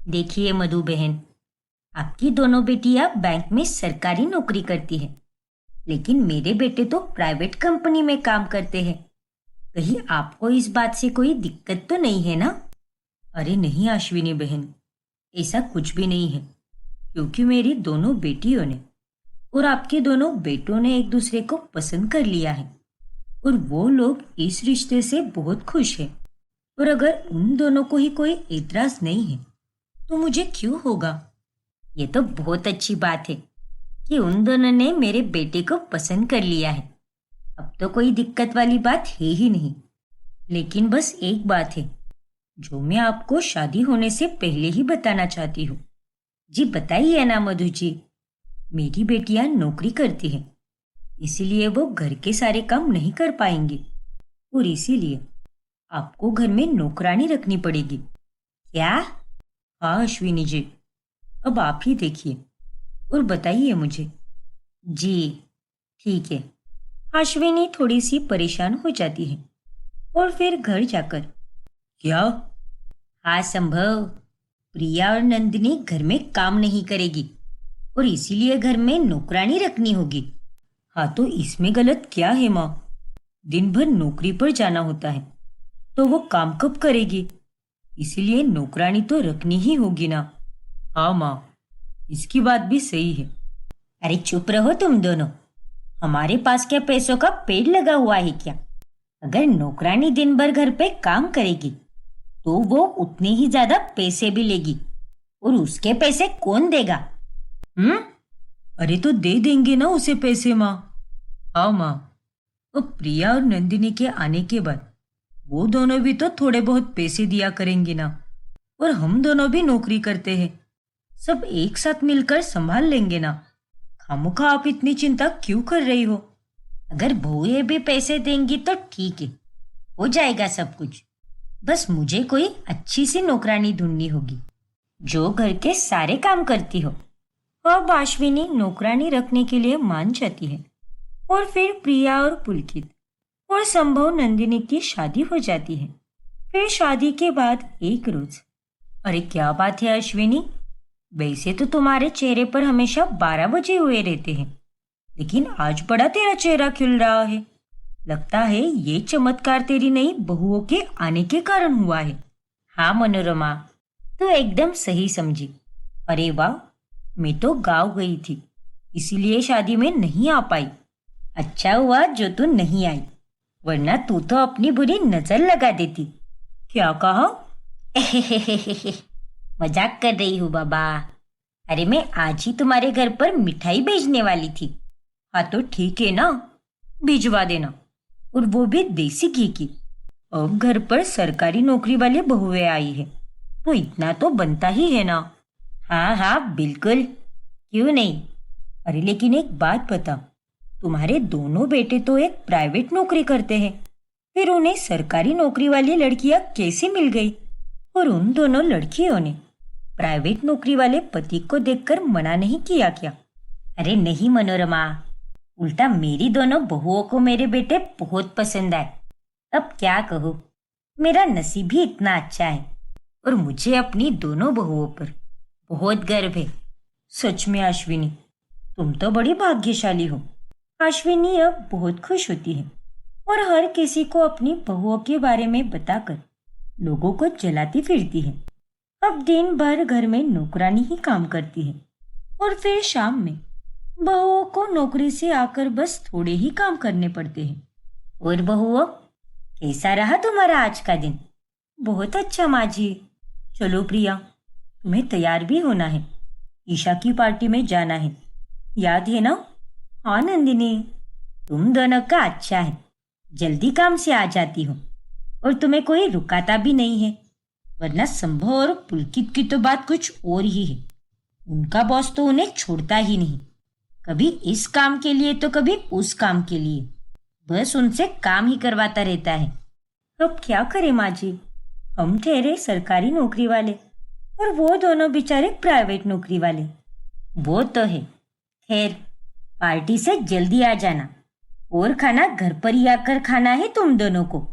देखिए मधु बहन, आपकी दोनों बेटियां बैंक में सरकारी नौकरी करती है, लेकिन मेरे बेटे तो प्राइवेट कंपनी में काम करते हैं। कहीं आपको इस बात से कोई दिक्कत तो नहीं है ना? अरे नहीं अश्विनी बहन, ऐसा कुछ भी नहीं है, क्योंकि मेरी दोनों बेटियों ने और आपके दोनों बेटों ने एक दूसरे को पसंद कर लिया है और वो लोग इस रिश्ते से बहुत खुश हैं। और अगर उन दोनों को ही कोई एतराज नहीं है तो मुझे क्यों होगा? ये तो बहुत अच्छी बात है कि उन दोनों ने मेरे बेटे को पसंद कर लिया है। अब तो कोई दिक्कत वाली बात है ही नहीं। लेकिन बस एक बात है जो मैं आपको शादी होने से पहले ही बताना चाहती हूँ। जी बताइए ना मधु जी। मेरी बेटियां नौकरी करती हैं, इसीलिए वो घर के सारे काम नहीं कर पाएंगी और इसीलिए आपको घर में नौकरानी रखनी पड़ेगी। क्या? हाँ अश्विनी जी, अब आप ही देखिए और बताइए मुझे। जी ठीक है। अश्विनी थोड़ी सी परेशान हो जाती है और फिर घर जाकर, क्या? हाँ संभव, प्रिया और नंदिनी घर में काम नहीं करेगी और इसीलिए घर में नौकरानी रखनी होगी। हाँ तो इसमें गलत क्या है माँ? दिन भर नौकरी पर जाना होता है तो वो काम कब करेगी? इसीलिए नौकरानी तो रखनी ही होगी ना। हाँ माँ, इसकी बात भी सही है। अरे चुप रहो तुम दोनों। हमारे पास क्या पैसों का पेड़ लगा हुआ है क्या? अगर नौकरानी दिन भर घर पे काम करेगी तो वो उतने ही ज्यादा पैसे भी लेगी और उसके पैसे कौन देगा? हम्म? अरे तो दे देंगे ना उसे पैसे माँ। हाँ माँ, अब प्रिया और नंदिनी के आने के बाद वो दोनों भी तो थोड़े बहुत पैसे दिया करेंगी ना। और हम दोनों भी नौकरी करते हैं, सब एक साथ मिलकर संभाल लेंगे ना। खामोखा आप इतनी चिंता क्यों कर रही हो? अगर बहुएं भी पैसे देंगी तो ठीक है, हो जाएगा सब कुछ। बस मुझे कोई अच्छी सी नौकरानी ढूंढनी होगी जो घर के सारे काम करती हो। अब अश्विनी नौकरानी रखने के लिए मान जाती है और फिर प्रिया और पुलकित और संभव नंदिनी की शादी हो जाती है। फिर शादी के बाद एक रोज, अरे क्या बात है अश्विनी, वैसे तो तुम्हारे चेहरे पर हमेशा 12 बजे हुए रहते हैं, लेकिन आज बड़ा तेरा चेहरा खिल रहा है। लगता है ये चमत्कार तेरी नई बहुओं के आने के कारण हुआ है। हाँ मनोरमा, तू एकदम सही समझी। अरे वाह, मैं तो गाँव गई थी, इसीलिए शादी में नहीं आ पाई। अच्छा हुआ जो तू नहीं आई, वरना तू तो अपनी बुरी नजर लगा देती। क्या कहा? मजाक कर रही हूँ बाबा। अरे मैं आज ही तुम्हारे घर पर मिठाई भेजने वाली थी। हाँ तो ठीक है ना, भिजवा देना, और वो भी देसी घी की। अब घर पर सरकारी नौकरी वाली बहुएं आई है तो इतना तो बनता ही है ना। हाँ हाँ बिल्कुल, क्यों नहीं। अरे लेकिन एक बात बता, तुम्हारे दोनों बेटे तो एक प्राइवेट नौकरी करते हैं, फिर उन्हें सरकारी नौकरी वाली लड़कियां कैसे मिल गई? और उन दोनों लड़कियों ने प्राइवेट नौकरी वाले पति को देखकर मना नहीं किया क्या? अरे नहीं मनोरमा, उल्टा मेरी दोनों बहुओं को मेरे बेटे बहुत पसंद आए। अब क्या कहूँ, मेरा नसीब ही इतना अच्छा है और मुझे अपनी दोनों बहुओं पर बहुत गर्व है। सच में अश्विनी, तुम तो बड़ी भाग्यशाली हो। अश्विनी अब बहुत खुश होती है और हर किसी को अपनी बहुओं के बारे में बताकर लोगों को जलाती फिरती है। अब दिन भर घर में नौकरानी ही काम करती है और फिर शाम में बहुओं को नौकरी से आकर बस थोड़े ही काम करने पड़ते हैं। और बहुओं, कैसा रहा तुम्हारा आज का दिन? बहुत अच्छा माँ जी। चलो प्रिया, तुम्हें तैयार भी होना है, ईशा की पार्टी में जाना है, याद है ना? हाँ नंदिनी, तुम दोनों का अच्छा है, जल्दी काम से आ जाती हो और तुम्हें कोई रुकाता भी नहीं है। वरना संभव और पुलकित की तो बात कुछ और ही है। उनका बॉस तो उन्हें छोड़ता ही नहीं, कभी इस काम के लिए तो कभी उस काम के लिए, बस उनसे काम ही करवाता रहता है। अब क्या करें माँ जी, हम ठहरे सरकारी नौकरी वाले और वो दोनों बेचारे प्राइवेट नौकरी वाले। वो तो है। खैर, पार्टी से जल्दी आ जाना और खाना घर पर ही आकर खाना है तुम दोनों को,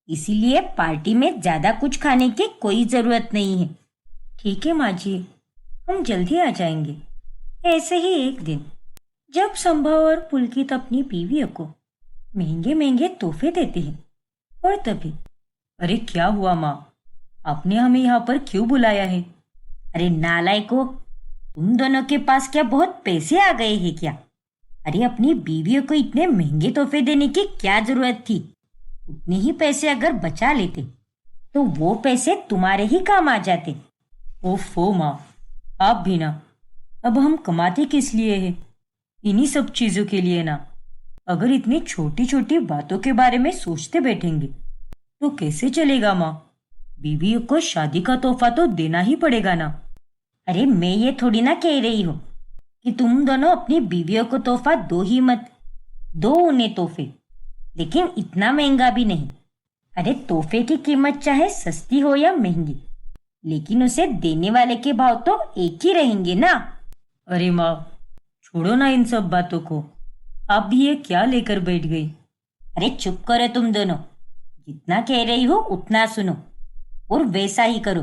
इसीलिए पार्टी में ज्यादा कुछ खाने की कोई जरूरत नहीं है। ठीक है माँ जी, हम जल्दी आ जाएंगे। ऐसे ही एक दिन जब संभव और पुलकित अपनी बीवियों को महंगे महंगे तोहफे देते हैं, और तभी, अरे क्या हुआ माँ, आपने हमें यहाँ पर क्यों बुलाया है? अरे नालायको, तुम दोनों के पास क्या बहुत पैसे आ गए हैं क्या? अरे अपनी बीवियों को इतने महंगे तोहफे देने की क्या जरूरत थी? उतने ही पैसे अगर बचा लेते तो वो पैसे तुम्हारे ही काम आ जाते। ओफो माँ, आप भी ना, अब हम कमाते किस लिए हैं? इन्हीं सब चीजों के लिए ना। अगर इतनी छोटी छोटी बातों के बारे में सोचते बैठेंगे तो कैसे चलेगा माँ? बीवियों को शादी का तोहफा तो देना ही पड़ेगा ना। अरे मैं ये थोड़ी ना कह रही हूँ कि तुम दोनों अपनी बीवियों को तोहफा दो ही मत, दो उन्हें तोहफे, लेकिन इतना महंगा भी नहीं। अरे तोहफे की कीमत चाहे सस्ती हो या महंगी, लेकिन उसे देने वाले के भाव तो एक ही रहेंगे ना। अरे माँ, छोड़ो ना इन सब बातों को, आप भी ये क्या लेकर बैठ गई? अरे चुप करो तुम दोनों, जितना कह रही हो उतना सुनो और वैसा ही करो,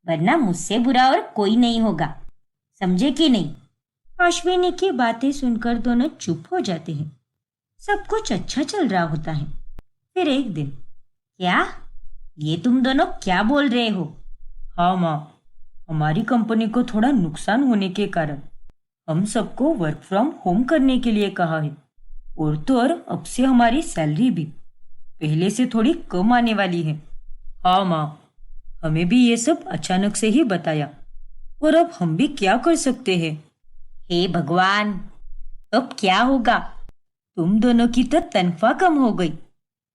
वरना मुझसे बुरा और कोई नहीं होगा, समझे कि नहीं? अश्विनी की बातें सुनकर दोनों चुप हो जाते हैं। सब कुछ अच्छा चल रहा होता है। फिर एक दिन, क्या ये तुम दोनों क्या बोल रहे हो? हाँ माँ, हमारी कंपनी को थोड़ा नुकसान होने के कारण हम सबको वर्क फ्रॉम होम करने के लिए कहा है, और तो और अब से हमारी सैलरी भी पहले से थोड़ी कम आने वाली है। हाँ माँ, हमें भी ये सब अचानक से ही बताया, और अब हम भी क्या कर सकते हैं? हे भगवान, अब क्या होगा? तुम दोनों की तो तनख्वाह कम हो गई,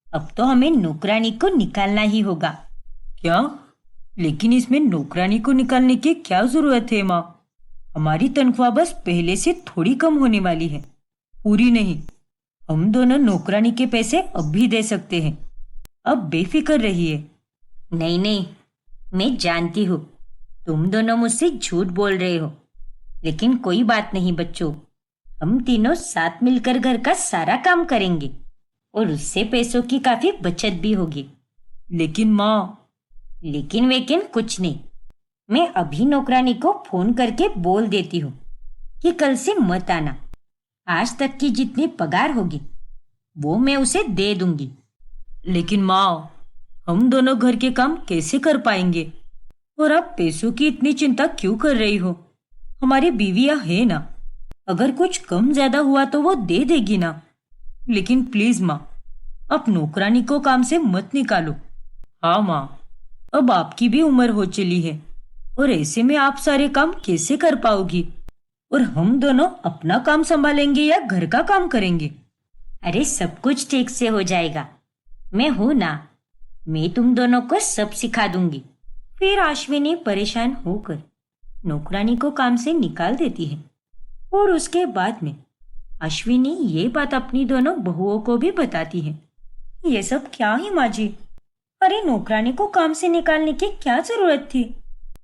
अब तो हमें नौकरानी को निकालना ही होगा। क्या? लेकिन इसमें नौकरानी को निकालने की क्या जरूरत है माँ? हमारी तनख्वाह बस पहले से थोड़ी कम होने वाली है, पूरी नहीं। हम दोनों नौकरानी के पैसे अब भी दे सकते हैं, अब बेफिक्र रहिए। नहीं नहीं, मैं जानती हूँ तुम दोनों मुझसे झूठ बोल रहे हो, लेकिन कोई बात नहीं बच्चों, हम तीनों साथ मिलकर घर का सारा काम करेंगे और उससे पैसों की काफी बचत भी होगी। लेकिन माँ, लेकिन वेकिन कुछ नहीं, मैं अभी नौकरानी को फोन करके बोल देती हूँ कि कल से मत आना। आज तक की जितनी पगार होगी वो मैं उसे दे दूंगी। लेकिन माँ, हम दोनों घर के काम कैसे कर पाएंगे? और आप पैसों की इतनी चिंता क्यों कर रही हो? हमारी बीवियां है ना, अगर कुछ कम ज्यादा हुआ तो वो दे देगी ना। लेकिन प्लीज माँ, आप नौकरानी को काम से मत निकालो। हाँ माँ, अब आपकी भी उम्र हो चली है, और ऐसे में आप सारे काम कैसे कर पाओगी? और हम दोनों अपना काम संभालेंगे या घर का काम करेंगे? अरे सब कुछ ठीक से हो जाएगा, मैं हूं ना, मैं तुम दोनों को सब सिखा दूंगी। फिर अश्विनी परेशान होकर नौकरानी को काम से निकाल देती है, और उसके बाद में अश्विनी ये बात अपनी दोनों बहुओं को भी बताती है। ये सब क्या है माँ जी? अरे नौकरानी को काम से निकालने की क्या जरूरत थी?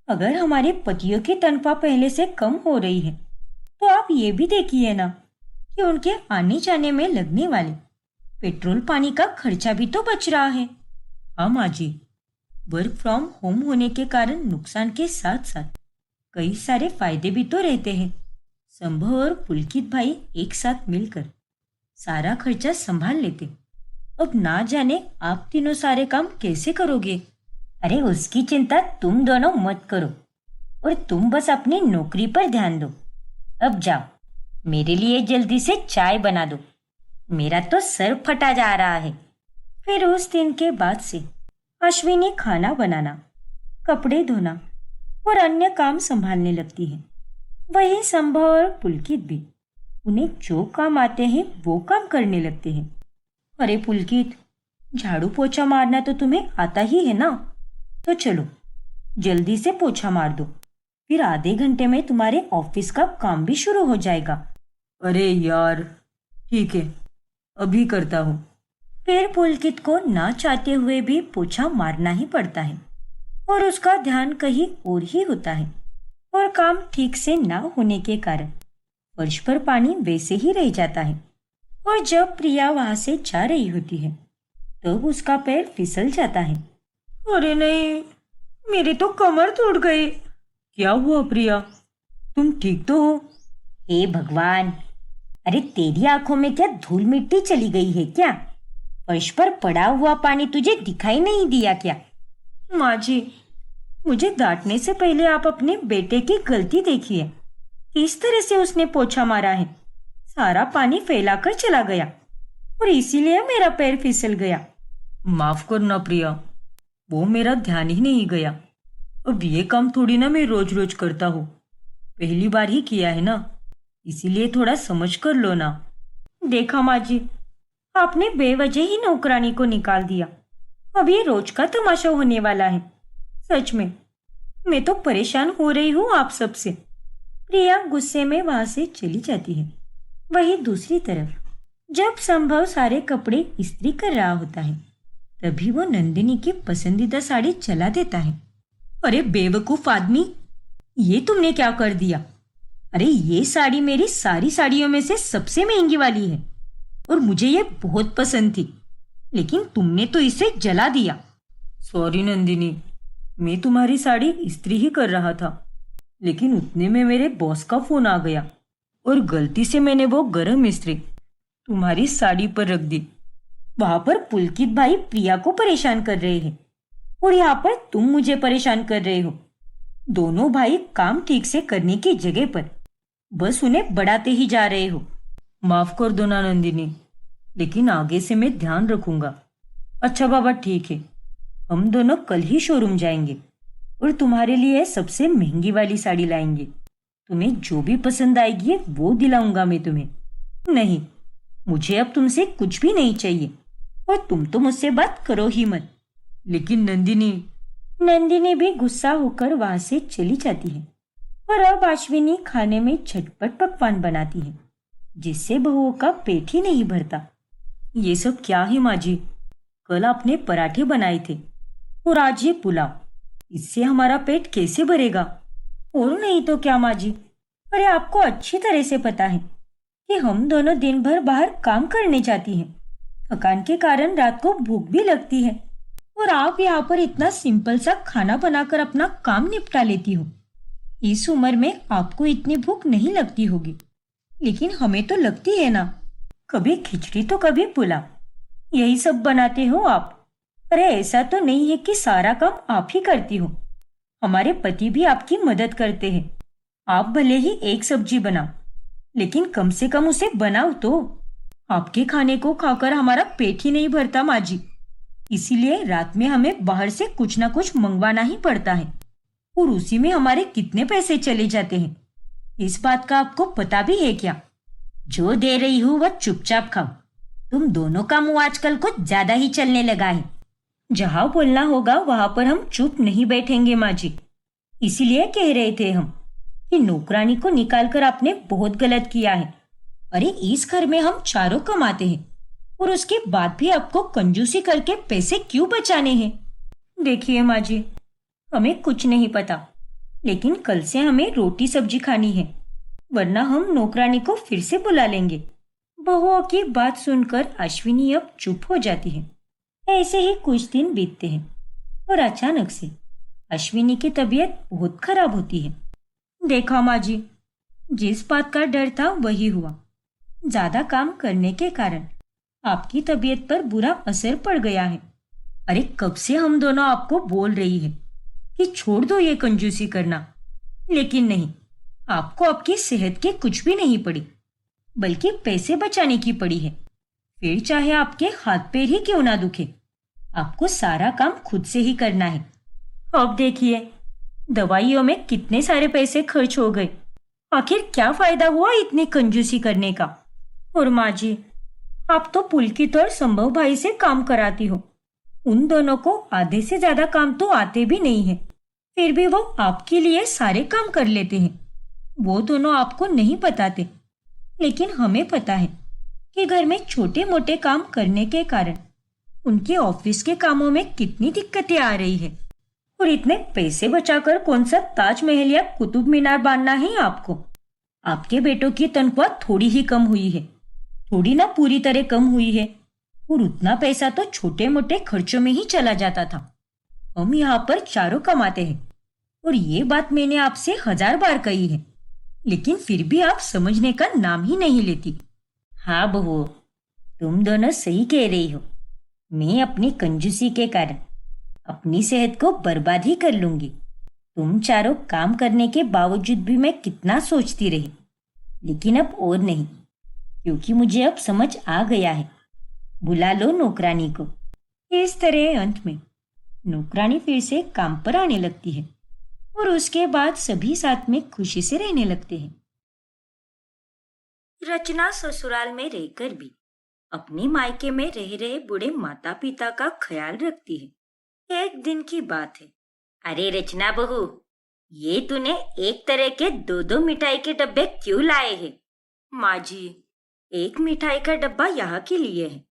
अगर हमारे पतियों की तनख्वाह पहले से कम हो रही है तो आप ये भी देखिए ना कि उनके आने जाने में लगने वाले पेट्रोल पानी का खर्चा भी तो बच रहा है। हाँ माँ जी, वर्क फ्रॉम होम होने के कारण नुकसान के साथ साथ कई सारे फायदे भी तो रहते हैं। संभव और पुलकित भाई एक साथ मिलकर सारा खर्चा संभाल लेते। अब ना जाने आप तीनों सारे काम कैसे करोगे? अरे उसकी चिंता तुम दोनों मत करो, और तुम बस अपनी नौकरी पर ध्यान दो। अब जाओ, मेरे लिए जल्दी से चाय बना दो, मेरा तो सर फटा जा रहा है। फिर उस दिन के बाद से अश्विनी खाना बनाना, कपड़े धोना और अन्य काम संभालने लगती है। वही संभव और पुलकित भी उन्हें जो काम आते हैं वो काम करने लगते हैं। अरे पुलकित, झाड़ू पोछा मारना तो तुम्हें आता ही है ना, तो चलो जल्दी से पोछा मार दो, फिर आधे घंटे में तुम्हारे ऑफिस का काम भी शुरू हो जाएगा। अरे यार, ठीक है, अभी करता हूँ। फिर पुलकित को ना चाहते हुए भी पोछा मारना ही पड़ता है, और उसका ध्यान कहीं और ही होता है, और काम ठीक से ना होने के कारण फर्श पर पानी वैसे ही रह जाता है। और जब प्रिया वहां से जा रही होती है तब उसका पैर फिसल जाता है। अरे नहीं, मेरी तो कमर टूट गई। क्या हुआ प्रिया, तुम ठीक तो हो? हे भगवान, अरे तेरी आंखों में क्या धूल मिट्टी चली गई है क्या? फर्श पर पड़ा हुआ पानी तुझे दिखाई नहीं दिया क्या? माँ जी, मुझे डांटने से पहले आप अपने बेटे की गलती देखिए। किस तरह से उसने पोछा मारा है। सारा पानी फैलाकर चला गया और इसीलिए मेरा पैर फिसल गया। माफ करना प्रिया, वो मेरा ध्यान ही नहीं गया। अब ये काम थोड़ी ना मैं रोज रोज करता हूँ, पहली बार ही किया है ना, इसीलिए थोड़ा समझ कर लो ना। देखा माँ जी, आपने बेवजह ही नौकरानी को निकाल दिया। अब ये रोज का तमाशा होने वाला है। सच में मैं तो परेशान हो रही हूँ आप सबसे। प्रिया गुस्से में वहां से चली जाती है। वही दूसरी तरफ जब संभव सारे कपड़े इस्त्री कर रहा होता है, तभी वो नंदिनी की पसंदीदा साड़ी चला देता है। अरे बेवकूफ आदमी, ये तुमने क्या कर दिया? अरे ये साड़ी मेरी सारी साड़ियों में से सबसे महंगी वाली है और मुझे ये बहुत पसंद थी, लेकिन तुमने तो इसे जला दिया। सॉरी नंदिनी, मैं तुम्हारी साड़ी इस्त्री ही कर रहा था, लेकिन उतने में मेरे बॉस का फोन आ गया और गलती से मैंने वो गरम इस्त्री तुम्हारी साड़ी पर रख दी। वहां पर पुलकित भाई प्रिया को परेशान कर रहे हैं और यहाँ पर तुम मुझे परेशान कर रहे हो। दोनों भाई काम ठीक से करने की जगह पर बस उन्हें बढ़ाते ही जा रहे हो। माफ कर दो ना नंदिनी, लेकिन आगे से मैं ध्यान रखूंगा। अच्छा बाबा ठीक है, हम दोनों कल ही शोरूम जाएंगे और तुम्हारे लिए सबसे महंगी वाली साड़ी लाएंगे। तुम्हें जो भी पसंद आएगी वो दिलाऊंगा मैं तुम्हें। नहीं, मुझे अब तुमसे कुछ भी नहीं चाहिए और तुम तो मुझसे बात करो ही मत। लेकिन नंदिनी भी गुस्सा होकर वहां से चली जाती है और अब अश्विनी खाने में झटपट पकवान बनाती है, जिससे बहुओं का पेट ही नहीं भरता। ये सब क्या है माँ जी? कल आपने पराठे बनाए थे और आज ये पुलाव, इससे हमारा पेट कैसे भरेगा? और नहीं तो क्या माँ जी, अरे आपको अच्छी तरह से पता है कि हम दोनों दिन भर बाहर काम करने जाती हैं। थकान के कारण रात को भूख भी लगती है और आप यहाँ पर इतना सिंपल सा खाना बनाकर अपना काम निपटा लेती हो। इस उम्र में आपको इतनी भूख नहीं लगती होगी, लेकिन हमें तो लगती है ना। कभी खिचड़ी तो कभी पुलाव, यही सब बनाते हो आप। अरे ऐसा तो नहीं है कि सारा काम आप ही करती हो, हमारे पति भी आपकी मदद करते हैं। आप भले ही एक सब्जी बनाओ, लेकिन कम से कम उसे बनाओ तो। आपके खाने को खाकर हमारा पेट ही नहीं भरता माँ जी, इसीलिए रात में हमें बाहर से कुछ ना कुछ मंगवाना ही पड़ता है और उसी में हमारे कितने पैसे चले जाते हैं, इस बात का आपको पता भी है क्या? जो दे रही हूँ वह चुपचाप खाओ। तुम दोनों का मुंह आजकल कुछ ज्यादा ही चलने लगा है। जहां बोलना होगा वहां पर हम चुप नहीं बैठेंगे माँ जी। इसीलिए कह रहे थे हम कि नौकरानी को निकालकर आपने बहुत गलत किया है। अरे इस घर में हम चारों कमाते हैं और उसके बाद भी आपको कंजूसी करके पैसे क्यों बचाने हैं? देखिए माँ जी, हमें कुछ नहीं पता, लेकिन कल से हमें रोटी सब्जी खानी है, वरना हम नौकरानी को फिर से बुला लेंगे। बहुओं की बात सुनकर अश्विनी अब चुप हो जाती है। ऐसे ही कुछ दिन बीतते हैं और अचानक से अश्विनी की तबीयत बहुत खराब होती है। देखा माँ जी, जिस बात का डर था वही हुआ। ज्यादा काम करने के कारण आपकी तबीयत पर बुरा असर पड़ गया है। अरे कब से हम दोनों आपको बोल रही है कि छोड़ दो ये कंजूसी करना, लेकिन नहीं, आपको आपकी सेहत की कुछ भी नहीं पड़ी, बल्कि पैसे बचाने की पड़ी है। फिर चाहे आपके हाथ पैर ही क्यों ना दुखे, आपको सारा काम खुद से ही करना है। अब देखिए, दवाइयों में कितने सारे पैसे खर्च हो गए, आखिर क्या फायदा हुआ इतनी कंजूसी करने का? और माँ जी, आप तो पुलकित और संभव भाई से काम कराती हो, उन दोनों को आधे से ज्यादा काम तो आते भी नहीं है, फिर भी वो आपके लिए सारे काम कर लेते हैं। वो दोनों आपको नहीं बताते, लेकिन हमें पता है कि घर में छोटे मोटे काम करने के कारण उनके ऑफिस के कामों में कितनी दिक्कतें आ रही है। और इतने पैसे बचाकर कौन सा ताजमहल या कुतुब मीनार बांधना है आपको? आपके बेटों की तनख्वाह थोड़ी ही कम हुई है, थोड़ी ना पूरी तरह कम हुई है, और उतना पैसा तो छोटे मोटे खर्चों में ही चला जाता था। हम यहाँ पर चारों कमाते हैं, और ये बात मैंने आपसे 1000 बार कही है, लेकिन फिर भी आप समझने का नाम ही नहीं लेती। हाँ बहू, तुम दोनों सही कह रही हो। मैं अपनी कंजूसी के कारण अपनी सेहत को बर्बाद ही कर लूंगी। तुम चारों काम करने के बावजूद भी मैं कितना सोचती रही, लेकिन अब और नहीं, क्योंकि मुझे अब समझ आ गया है। बुला लो नौकरानी को। इस तरह अंत में नौकरानी फिर से काम पर आने लगती है और उसके बाद सभी साथ में खुशी से रहने लगते हैं। रचना ससुराल में रहकर भी अपने मायके में रह रहे बूढ़े माता पिता का ख्याल रखती है। एक दिन की बात है। अरे रचना बहू, ये तूने एक तरह के दो दो मिठाई के डब्बे क्यों लाए हैं? माँ जी, एक मिठाई का डब्बा यहाँ के लिए है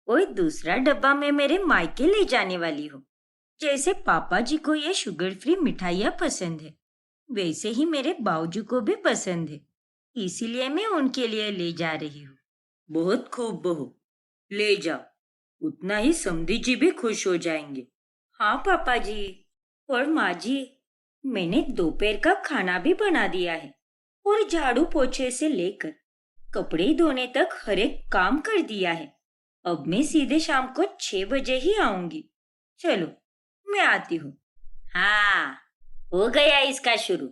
और दूसरा डब्बा मैं मेरे मायके ले जाने वाली हूँ। जैसे पापा जी को ये शुगर फ्री मिठाइयाँ पसंद है, वैसे ही मेरे बाऊजी को भी पसंद है, इसीलिए मैं उनके लिए ले जा रही हूँ। बहुत खूब बहू, ले जाओ। उतना ही समधी जी भी खुश हो जाएंगे। हाँ पापा जी। और माँ जी, मैंने दोपहर का खाना भी बना दिया है और झाड़ू पोछे से लेकर कपड़े धोने तक हर एक काम कर दिया है। अब मैं सीधे शाम को 6 बजे ही आऊंगी। चलो, मैं आती हूँ। हाँ, हो गया इसका शुरू।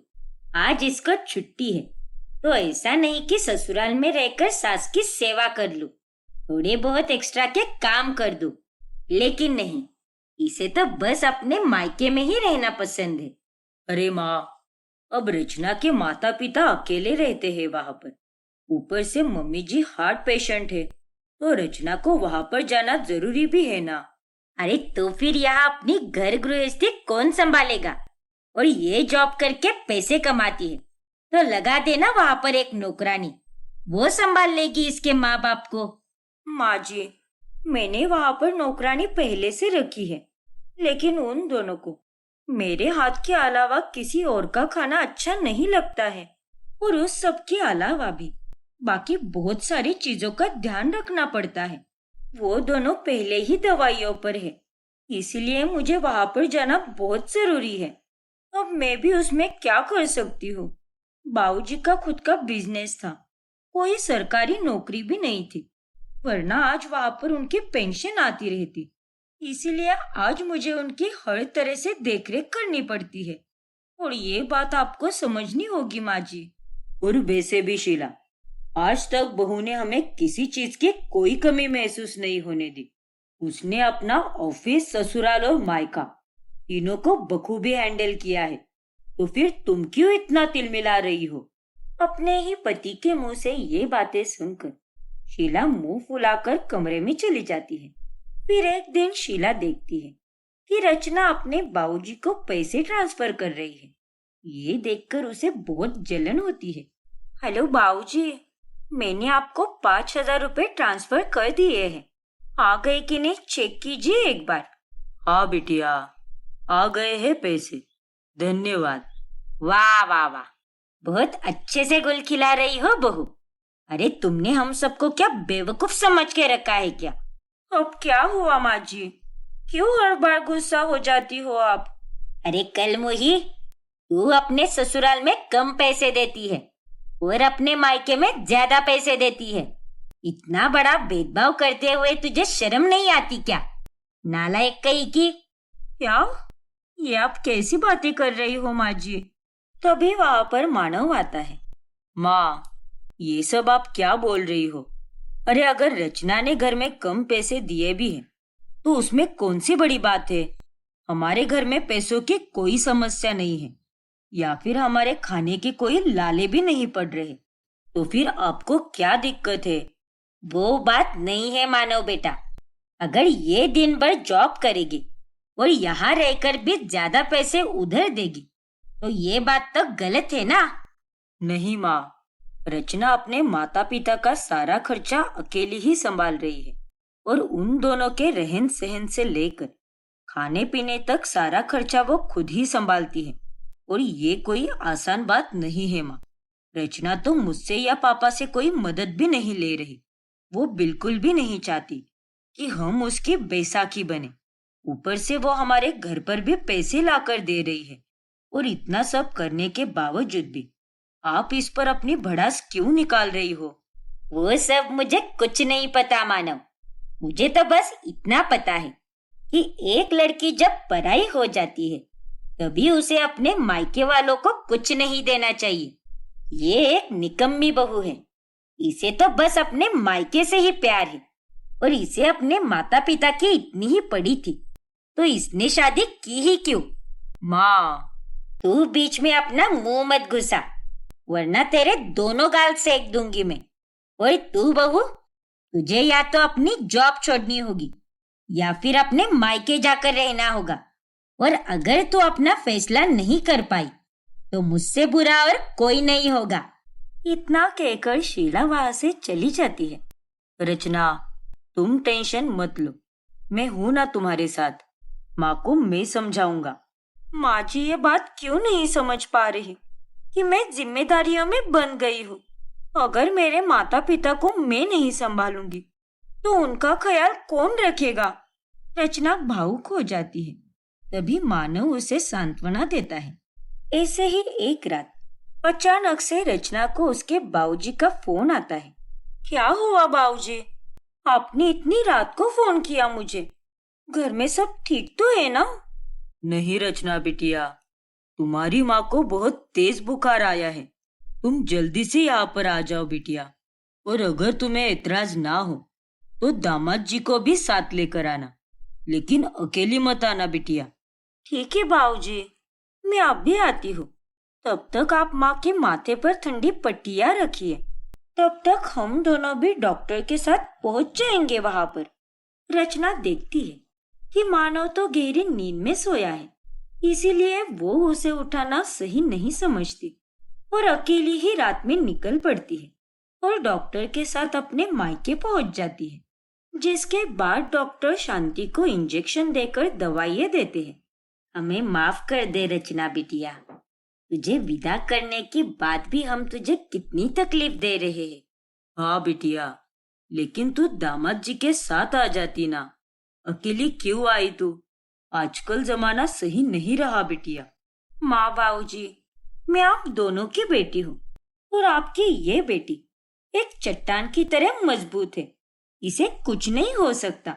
आज इसको छुट्टी है, तो ऐसा नहीं कि ससुराल में रहकर सास की सेवा कर लूं, थोड़े बहुत एक्स्ट्रा के काम कर दूं। लेकिन नहीं, इसे तो बस अपने मायके में ही रहना पसंद है। अरे माँ, अब रचना के माता पिता अकेले रहते हैं वहां पर। ऊपर से मम्मी जी हार्ट पेशेंट है, तो रचना को वहां पर जाना जरूरी भी है ना। अरे तो फिर यहाँ अपनी घर गृहस्थी कौन संभालेगा? और ये जॉब करके पैसे कमाती है, तो लगा देना वहां पर एक नौकरानी, वो संभाल लेगी इसके माँ बाप को। माँ जी, मैंने वहां पर नौकरानी पहले से रखी है, लेकिन उन दोनों को मेरे हाथ के अलावा किसी और का खाना अच्छा नहीं लगता है। और उस सब के अलावा भी बाकी बहुत सारी चीजों का ध्यान रखना पड़ता है। वो दोनों पहले ही दवाइयों पर है, इसलिए मुझे वहां पर जाना बहुत जरूरी है। अब मैं भी उसमें क्या कर सकती हूँ? बाबूजी का खुद का बिजनेस था, कोई सरकारी नौकरी भी नहीं थी, वरना आज वहां पर उनकी पेंशन आती रहती। इसीलिए आज मुझे उनकी हर तरह से देखरेख करनी पड़ती है, और ये बात आपको समझनी होगी माँ जी। और वैसे भी शीला, आज तक बहू ने हमें किसी चीज की कोई कमी महसूस नहीं होने दी। उसने अपना ऑफिस, ससुराल और मायका तीनों को बखूबी हैंडल किया है, तो फिर तुम क्यों इतना तिलमिला रही हो? अपने ही पति के मुंह से ये बातें सुनकर शीला मुंह फुलाकर कमरे में चली जाती है। फिर एक दिन शीला देखती है कि रचना अपने बाबूजी को पैसे ट्रांसफर कर रही है। ये देखकर उसे बहुत जलन होती है। हेलो बाबूजी, मैंने आपको 5000 रुपए ट्रांसफर कर दिए हैं, आ गए कि नहीं चेक कीजिए एक बार। हाँ बिटिया, आ गए हैं पैसे, धन्यवाद। वाह वाह वाह, बहुत अच्छे से गुल खिला रही हो बहू। अरे तुमने हम सबको क्या बेवकूफ समझ के रखा है क्या? अब क्या हुआ माँ जी, क्यों हर बार गुस्सा हो जाती हो आप? अरे कल मुही, तू अपने ससुराल में कम पैसे देती है और अपने मायके में ज्यादा पैसे देती है। इतना बड़ा भेदभाव करते हुए तुझे शर्म नहीं आती क्या? नालायक कहीं की। क्या? ये आप कैसी बातें कर रही हो माँ जी? तभी वहां पर मानव आता है। माँ, ये सब आप क्या बोल रही हो? अरे अगर रचना ने घर में कम पैसे दिए भी हैं, तो उसमें कौन सी बड़ी बात है? हमारे घर में पैसों की कोई समस्या नहीं है, या फिर हमारे खाने के कोई लाले भी नहीं पड़ रहे, तो फिर आपको क्या दिक्कत है? वो बात नहीं है मानव बेटा। अगर ये दिन भर जॉब करेगी और यहाँ रहकर भी ज्यादा पैसे उधर देगी, तो ये बात तो गलत है ना? नहीं माँ, रचना अपने माता पिता का सारा खर्चा अकेली ही संभाल रही है, और उन दोनों के रहन सहन से लेकर खाने पीने तक सारा खर्चा वो खुद ही संभालती है। और ये कोई आसान बात नहीं है माँ। रचना तो मुझसे या पापा से कोई मदद भी नहीं ले रही। वो बिल्कुल भी नहीं चाहती कि हम उसकी बैसाखी बने। ऊपर से वो हमारे घर पर भी पैसे लाकर दे रही है। और इतना सब करने के बावजूद भी आप इस पर अपनी भड़ास क्यों निकाल रही हो? वो सब मुझे कुछ नहीं पता मानव। मुझे तो बस इतना पता है कि एक लड़की जब पराई हो जाती है तभी उसे अपने मायके वालों को कुछ नहीं देना चाहिए। ये एक निकम्मी बहू है। इसे तो बस अपने मायके से ही प्यार है और इसे अपने माता पिता की इतनी ही पड़ी थी तो इसने शादी की ही क्यों? माँ, तू बीच में अपना मुंह मत घुसा वरना तेरे दोनों गाल सेक दूंगी मैं। और तू बहू, तुझे या तो अपनी जॉब छोड़नी होगी या फिर अपने मायके जाकर रहना होगा। और अगर तू अपना फैसला नहीं कर पाई तो मुझसे बुरा और कोई नहीं होगा। इतना कहकर शीला वहां से चली जाती है। रचना, तुम टेंशन मत लो, मैं हूं ना तुम्हारे साथ। माँ को मैं समझाऊंगा। माँ जी ये बात क्यों नहीं समझ पा रही कि मैं जिम्मेदारियों में बंध गई हूँ। अगर मेरे माता पिता को मैं नहीं संभालूंगी तो उनका ख्याल कौन रखेगा? रचना भावुक हो जाती है। तभी मानव उसे सांत्वना देता है। ऐसे ही एक रात अचानक से रचना को उसके बाबूजी का फोन आता है। क्या हुआ बाबूजी? आपने इतनी रात को फोन किया मुझे? घर में सब ठीक तो है ना? नहीं रचना बिटिया, तुम्हारी माँ को बहुत तेज बुखार आया है। तुम जल्दी से यहाँ पर आ जाओ बिटिया। और अगर तुम्हें एतराज ना हो तो दामाद जी को भी साथ लेकर आना, लेकिन अकेली मत आना बिटिया। ठीक है बाबूजी, मैं अब भी आती हूँ। तब तक आप माँ के माथे पर ठंडी पट्टियाँ रखिए। तब तक हम दोनों भी डॉक्टर के साथ पहुँच जाएंगे वहाँ पर। रचना देखती है कि मानव तो गहरी नींद में सोया है, इसीलिए वो उसे उठाना सही नहीं समझती और अकेली ही रात में निकल पड़ती है और डॉक्टर के साथ अपने मायके पहुंच जाती है। जिसके बाद डॉक्टर शांति को इंजेक्शन देकर दवाइयाँ देते हैं। हमें माफ कर दे रचना बिटिया, तुझे विदा करने के बाद भी हम तुझे कितनी तकलीफ दे रहे हैं। हाँ बिटिया, लेकिन तू दामाद जी के साथ आ जाती ना। अकेली क्यों आई तू? आजकल जमाना सही नहीं रहा बिटिया। माँ बाबूजी, मैं आप दोनों की बेटी हूँ और आपकी ये बेटी एक चट्टान की तरह मजबूत है। इसे कुछ नहीं हो सकता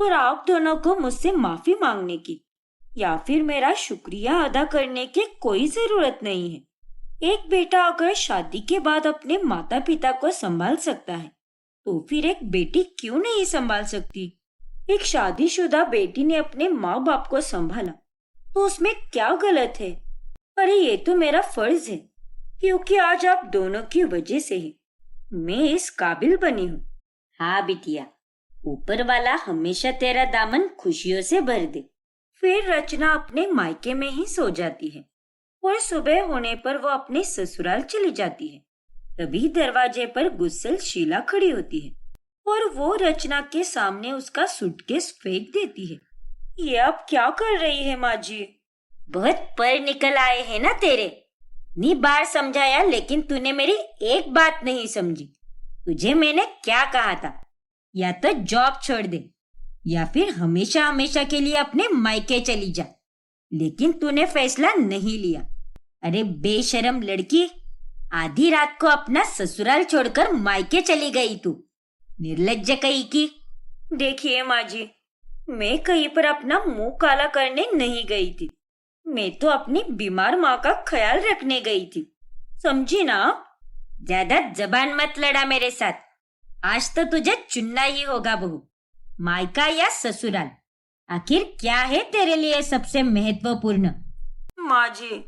और आप दोनों को मुझसे माफी मांगने की या फिर मेरा शुक्रिया अदा करने की कोई जरूरत नहीं है। एक बेटा अगर शादी के बाद अपने माता पिता को संभाल सकता है तो फिर एक बेटी क्यों नहीं संभाल सकती? एक शादीशुदा बेटी ने अपने माँ बाप को संभाला तो उसमें क्या गलत है? अरे ये तो मेरा फर्ज है, क्योंकि आज आप दोनों की वजह से ही मैं इस काबिल बनी हूँ। हाँ बिटिया, ऊपर वाला हमेशा तेरा दामन खुशियों से भर दे। फिर रचना अपने मायके में ही सो जाती है और सुबह होने पर वो अपने ससुराल चली जाती है। तभी दरवाजे पर गुस्सल शीला खड़ी होती है और वो रचना के सामने उसका सूटकेस फेंक देती है। ये आप क्या कर रही है माँ जी? बहुत पर निकल आए हैं ना तेरे। इतनी बार समझाया लेकिन तूने मेरी एक बात नहीं समझी। तुझे मैंने क्या कहा था, या तो जॉब छोड़ दे या फिर हमेशा हमेशा के लिए अपने मायके चली जा, लेकिन तूने फैसला नहीं लिया। अरे बेशरम लड़की, आधी रात को अपना ससुराल छोड़कर मायके चली गई तू, निर्लज्ज कहीं की। देखिए माँ जी, मैं कहीं पर अपना मुंह काला करने नहीं गई थी। मैं तो अपनी बीमार माँ का ख्याल रखने गई थी, समझी ना? ज्यादा जबान मत लड़ा मेरे साथ। आज तो तुझे चुनना ही होगा बहू, मायका या ससुराल। आखिर क्या है तेरे लिए सबसे महत्वपूर्ण? माँ जी,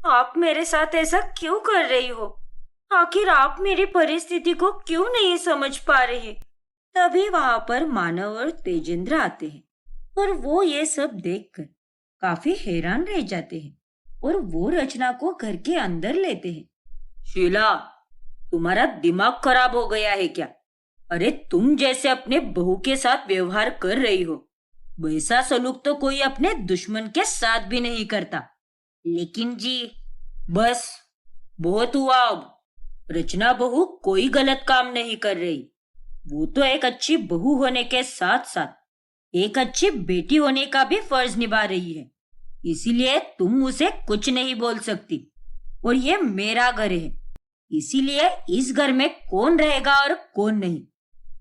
आप मेरे साथ ऐसा क्यों कर रही हो? आखिर आप मेरी परिस्थिति को क्यों नहीं समझ पा रही? तभी वहां पर मानव और तेजेंद्र आते हैं और वो ये सब देखकर काफी हैरान रह जाते हैं और वो रचना को घर के अंदर लेते हैं। शीला, तुम्हारा दिमाग खराब हो गया है क्या? अरे तुम जैसे अपने बहू के साथ व्यवहार कर रही हो, वैसा सलूक तो कोई अपने दुश्मन के साथ भी नहीं करता। लेकिन जी, बस बहुत हुआ अब। रचना बहू कोई गलत काम नहीं कर रही। वो तो एक अच्छी बहू होने के साथ साथ एक अच्छी बेटी होने का भी फर्ज निभा रही है। इसीलिए तुम उसे कुछ नहीं बोल सकती। और ये मेरा घर है, इसीलिए इस घर में कौन रहेगा और कौन नहीं,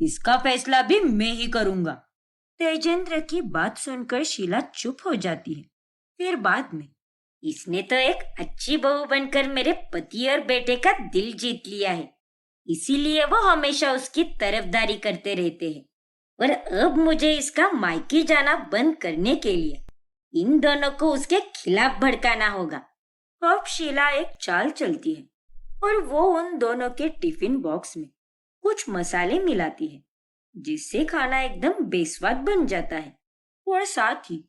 इसका फैसला भी मैं ही करूंगा। तेजेंद्र की बात सुनकर शीला चुप हो जाती है। फिर बाद में, इसने तो एक अच्छी बहू बनकर मेरे पति और बेटे का दिल जीत लिया है, इसीलिए वो हमेशा उसकी तरफदारी करते रहते हैं। और अब मुझे इसका मायके जाना बंद करने के लिए इन दोनों को उसके खिलाफ भड़काना होगा। अब शीला एक चाल चलती है और वो उन दोनों के टिफिन बॉक्स में कुछ मसाले मिलाती है, जिससे खाना एकदम बेस्वाद बन जाता है। और साथ ही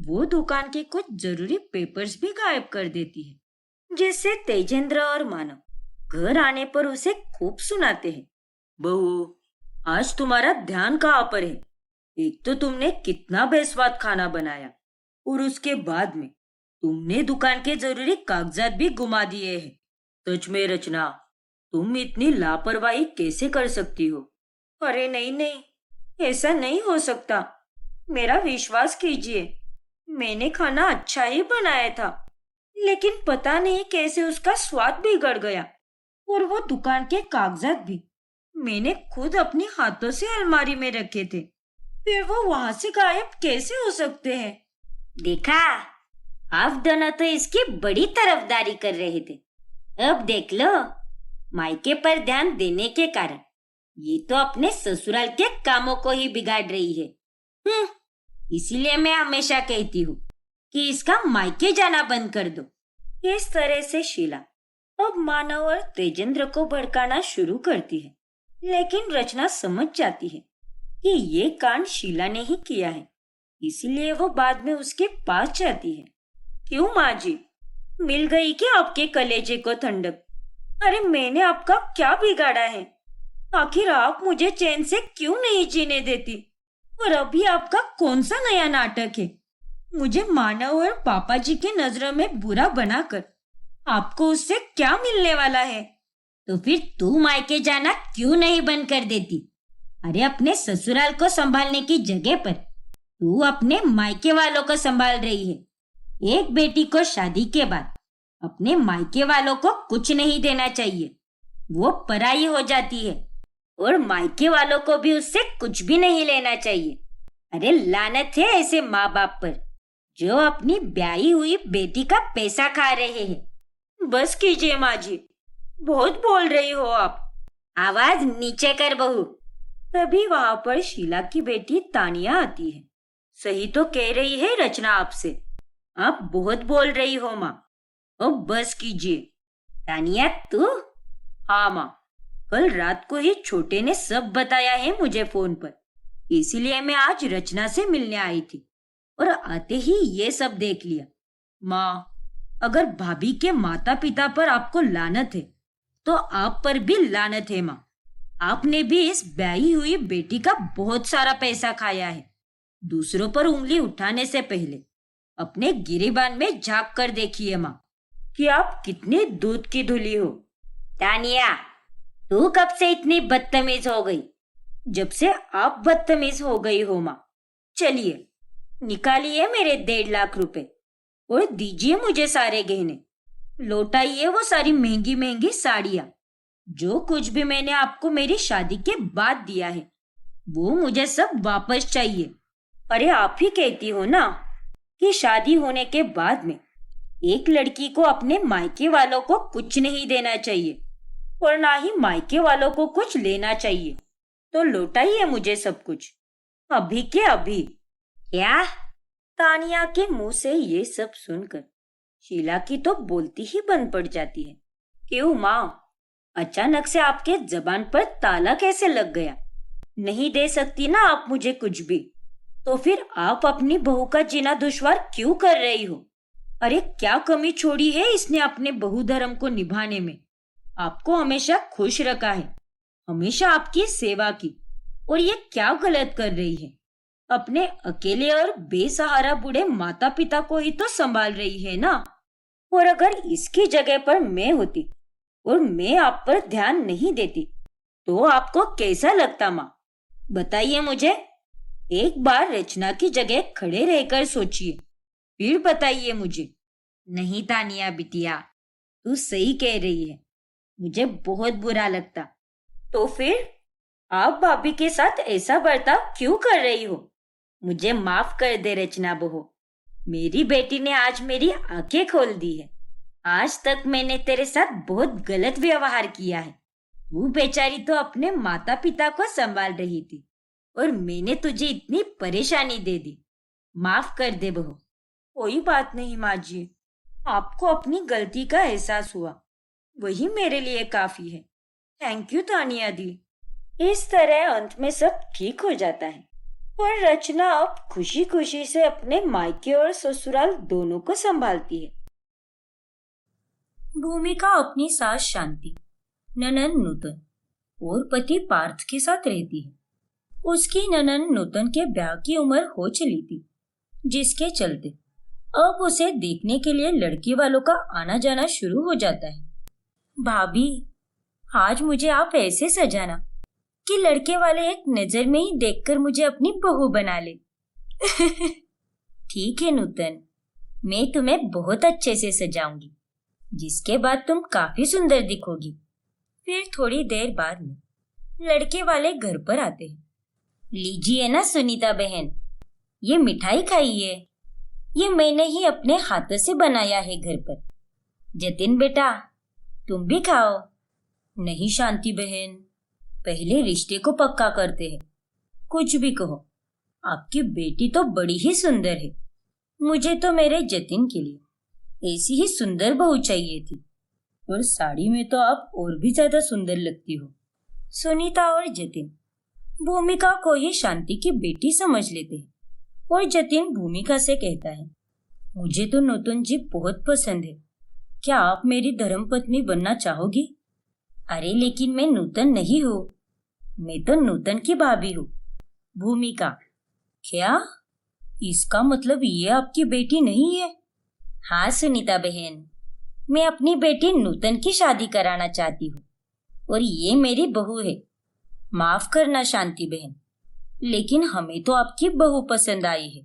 वो दुकान के कुछ जरूरी पेपर्स भी गायब कर देती है, जिससे तेजेंद्र और मानव घर आने पर उसे खूब सुनाते हैं। बहू, आज तुम्हारा ध्यान कहाँ पर है? एक तो तुमने कितना बेस्वाद खाना बनाया और उसके बाद में तुमने दुकान के जरूरी कागजात भी गुमा दिए हैं। सच में रचना, तुम इतनी लापरवाही कैसे कर सकती हो? अरे नहीं नहीं, ऐसा नहीं हो सकता। मेरा विश्वास कीजिए, मैंने खाना अच्छा ही बनाया था, लेकिन पता नहीं कैसे उसका स्वाद बिगड़ गया। और वो दुकान के कागजात भी मैंने खुद अपने हाथों से अलमारी में रखे थे, फिर वो वहां से गायब कैसे हो सकते हैं? देखा, आप दोनों तो इसकी बड़ी तरफदारी कर रहे थे। अब देख लो, मायके पर ध्यान देने के कारण ये तो अपने ससुराल के कामों को ही बिगाड़ रही है। इसीलिए मैं हमेशा कहती हूँ कि इसका मायके जाना बंद कर दो। इस तरह से शीला अब मानव और तेजेंद्र को भड़काना शुरू करती है, लेकिन रचना समझ जाती है कि ये कांड शीला ने ही किया है, इसीलिए वो बाद में उसके पास जाती है। क्यों माँ जी, मिल गई क्या आपके कलेजे को ठंडक? अरे मैंने आपका क्या बिगाड़ा है? आखिर आप मुझे चैन से क्यों नहीं जीने देती? और अभी आपका कौन सा नया नाटक है? मुझे मानव और पापा जी के नजरों में बुरा बनाकर आपको उससे क्या मिलने वाला है? तो फिर तू मायके जाना क्यों नहीं बंद कर देती? अरे अपने ससुराल को संभालने की जगह पर तू अपने मायके वालों को संभाल रही है। एक बेटी को शादी के बाद अपने मायके वालों को कुछ नहीं देना चाहिए, वो पराई हो जाती है। और मायके वालों को भी उससे कुछ भी नहीं लेना चाहिए। अरे लानत है ऐसे माँ बाप पर जो अपनी ब्याही हुई बेटी का पैसा खा रहे हैं। बस कीजिए माँ जी, बहुत बोल रही हो आप। आवाज नीचे कर बहू। तभी वहां पर शीला की बेटी तानिया आती है। सही तो कह रही है रचना आपसे, आप बहुत बोल रही हो माँ। अब बस कीजिए। तानिया तू? हाँ माँ, कल रात को ही छोटे ने सब बताया है मुझे फोन पर, इसीलिए मैं आज रचना से मिलने आई थी और आते ही ये सब देख लिया। माँ, अगर भाभी के माता पिता पर आपको लानत है तो आप पर भी लानत है माँ। आपने भी इस ब्याही हुई बेटी का बहुत सारा पैसा खाया है। दूसरों पर उंगली उठाने से पहले अपने गिरेबान में झांक कर देखिए माँ कि आप कितने दूध की धुली हो। तानिया, तू कब से इतनी बदतमीज हो गई? जब से आप बदतमीज हो गई हो माँ। चलिए निकालिए मेरे 1.5 लाख रुपए और दीजिए मुझे सारे गहने। लौटाइए वो सारी महंगी महंगी साड़ियाँ, जो कुछ भी मैंने आपको मेरी शादी के बाद दिया है वो मुझे सब वापस चाहिए। अरे आप ही कहती हो ना कि शादी होने के बाद में एक लड़की को अपने मायके वालों को कुछ नहीं देना चाहिए और ना ही मायके वालों को कुछ लेना चाहिए। तो लौटाइए मुझे सब कुछ, अभी के अभी। क्या? तानिया के मुंह से ये सब सुनकर शीला की तो बोलती ही बंद पड़ जाती है। क्यों माँ, अचानक से आपके जबान पर ताला कैसे लग गया? नहीं दे सकती ना आप मुझे कुछ भी, तो फिर आप अपनी बहू का जीना दुश्वार क्यों कर रही हो? अरे क्या कमी छोड़ी है इसने अपने बहू धर्म को निभाने में? आपको हमेशा खुश रखा है, हमेशा आपकी सेवा की, और ये क्या गलत कर रही है? अपने अकेले और बेसहारा बूढ़े माता पिता को ही तो संभाल रही है ना। और अगर इसकी जगह पर मैं होती और मैं आप पर ध्यान नहीं देती तो आपको कैसा लगता माँ? बताइए मुझे। एक बार रचना की जगह खड़े रहकर सोचिए, फिर बताइए मुझे। नहीं तानिया बिटिया, तू सही कह रही है, मुझे बहुत बुरा लगता। तो फिर आप भाभी के साथ ऐसा बर्ताव क्यों कर रही हो? मुझे माफ कर दे रचना बहू, मेरी बेटी ने आज मेरी आंखें खोल दी है। आज तक मैंने तेरे साथ बहुत गलत व्यवहार किया है। तू बेचारी तो अपने माता पिता को संभाल रही थी और मैंने तुझे इतनी परेशानी दे दी। माफ कर दे बहू। कोई बात नहीं माँ जी, आपको अपनी गलती का एहसास हुआ, वही मेरे लिए काफी है। थैंक यू तानिया दी। इस तरह अंत में सब ठीक हो जाता है और रचना अब खुशी खुशी से अपने मायके और ससुराल दोनों को संभालती है। भूमिका अपनी सास शांति, ननन नूतन और पति पार्थ के साथ रहती है। उसकी ननन नूतन के ब्याह की उम्र हो चली थी, जिसके चलते अब उसे देखने के लिए लड़की वालों का आना जाना शुरू हो जाता है। भाभी, आज मुझे आप ऐसे सजाना कि लड़के वाले एक नजर में ही देखकर मुझे अपनी बहू बना ले। ठीक है नूतन, मैं तुम्हें बहुत अच्छे से सजाऊंगी, जिसके बाद तुम काफी सुंदर दिखोगी। फिर थोड़ी देर बाद में लड़के वाले घर पर आते हैं। लीजिए ना सुनीता बहन, ये मिठाई खाइए, ये मैंने ही अपने हाथों से बनाया है घर पर। जतिन बेटा, तुम भी खाओ। नहीं शांति बहन, पहले रिश्ते को पक्का करते हैं। कुछ भी कहो, आपकी बेटी तो बड़ी ही सुंदर है। मुझे तो मेरे जतिन के लिए ऐसी ही सुंदर बहू चाहिए थी, और साड़ी में तो आप और भी ज्यादा सुंदर लगती हो। सुनीता और जतिन भूमिका को ही शांति की बेटी समझ लेते हैं और जतिन भूमिका से कहता है, मुझे तो नूतन जी बहुत पसंद है, क्या आप मेरी धर्मपत्नी बनना चाहोगी? अरे लेकिन मैं नूतन नहीं हूँ, मैं तो नूतन की भाभी हूँ। भूमिका, क्या इसका मतलब ये आपकी बेटी नहीं है? हाँ सुनीता बहन, मैं अपनी बेटी नूतन की शादी कराना चाहती हूँ और ये मेरी बहू है। माफ करना शांति बहन, लेकिन हमें तो आपकी बहू पसंद आई है,